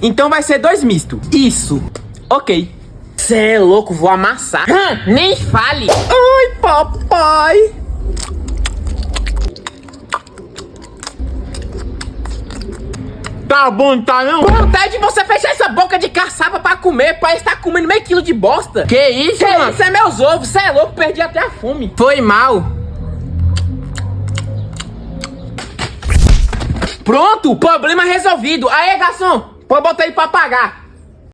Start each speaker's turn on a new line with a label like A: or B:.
A: Então vai ser 2 misto. Isso. Ok. Cê é louco, vou amassar. Nem fale. Ai, papai. Tá bom, tá não? Vontade de você fechar essa boca de caçapa pra comer. Pai, está comendo meio quilo de bosta. Que isso, mano? Isso é meus ovos. Cê é louco, perdi até a fome. Foi mal. Pronto, problema resolvido. Aí, garçom, pode botar aí pra pagar.